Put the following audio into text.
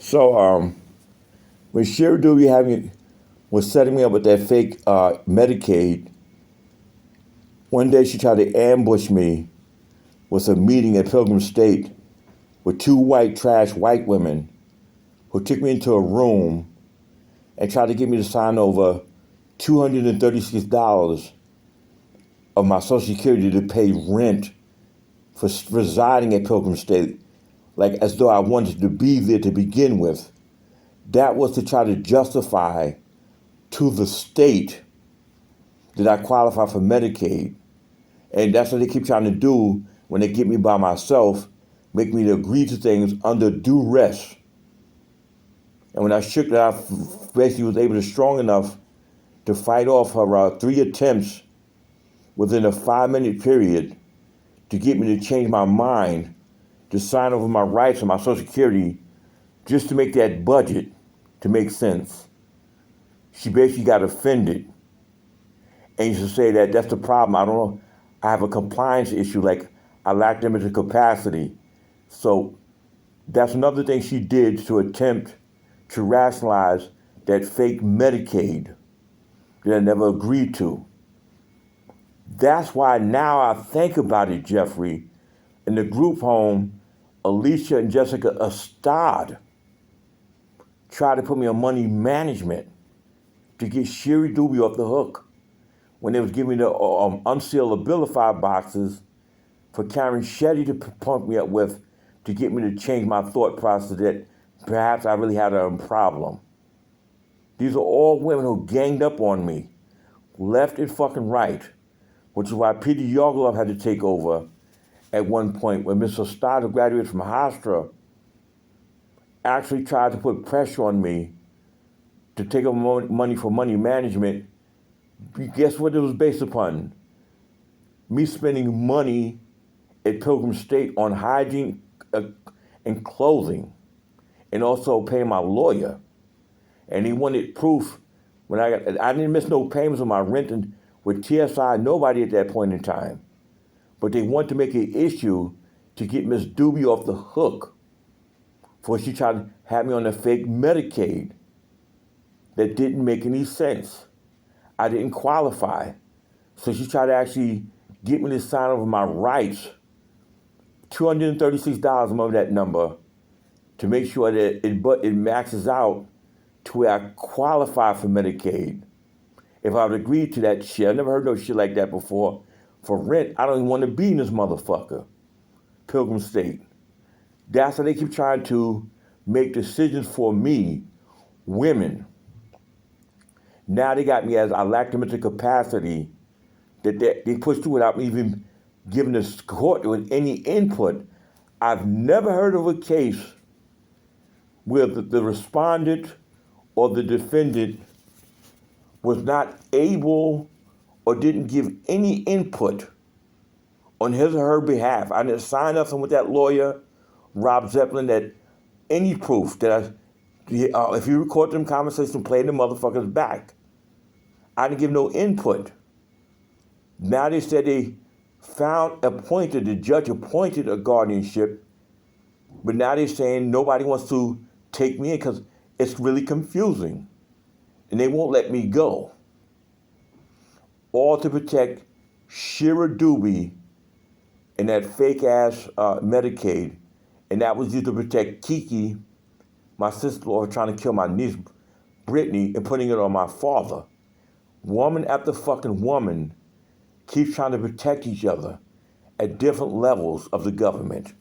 So when Shira Dubey was setting me up with that fake Medicaid, one day she tried to ambush me with a meeting at Pilgrim State with two white women who took me into a room and tried to get me to sign over $236 of my Social Security to pay rent for residing at Pilgrim State, like as though I wanted to be there to begin with. That was to try to justify to the state that I qualify for Medicaid. And that's what they keep trying to do when they get me by myself, make me to agree to things under duress. And when I shook that, I basically was able to strong enough to fight off her 3 attempts within a 5-minute period to get me to change my mind, to sign over my rights and my Social Security, just to make that budget to make sense. She basically got offended and used to say that that's the problem. I don't know. I have a compliance issue, like I lack limited capacity. So that's another thing she did to attempt to rationalize that fake Medicaid that I never agreed to. That's why now I think about it, Jeffrey, in the group home, Alicia and Jessica Astad tried to put me on money management to get Shira Dubey off the hook when they was giving me the unsealed Abilify boxes for Karen Shetty to pump me up with to get me to change my thought process that perhaps I really had a problem. These are all women who ganged up on me, left and fucking right, which is why Peter Yogelov had to take over at one point when Mr. Stott, who graduated from Hofstra, actually tried to put pressure on me to take over money for money management. Guess what it was based upon? Me spending money at Pilgrim State on hygiene and clothing, and also paying my lawyer. And he wanted proof when I didn't miss no payments on my rent and with TSI, nobody at that point in time. But they wanted to make an issue to get Miss Dubey off the hook for she tried to have me on a fake Medicaid that didn't make any sense. I didn't qualify. So she tried to actually get me to sign over my rights, $236, remember that number, to make sure that it maxes out to where I qualify for Medicaid. If I would agree to that shit, I never heard no shit like that before. For rent, I don't even want to be in this motherfucker, Pilgrim State. That's how they keep trying to make decisions for me, women. Now they got me as I lack limited capacity that they pushed through without me even giving the court with any input. I've never heard of a case where the respondent or the defendant was not able or didn't give any input on his or her behalf. I didn't sign nothing with that lawyer, Rob Zeppelin, that any proof that if you record them conversations, play the motherfuckers back. I didn't give no input. Now they said they the judge appointed a guardianship, but now they're saying nobody wants to take me in because it's really confusing. And they won't let me go. All to protect Shira Dubey and that fake-ass Medicaid. And that was used to protect Kiki, my sister-in-law, trying to kill my niece, Brittany, and putting it on my father. Woman after fucking woman keeps trying to protect each other at different levels of the government.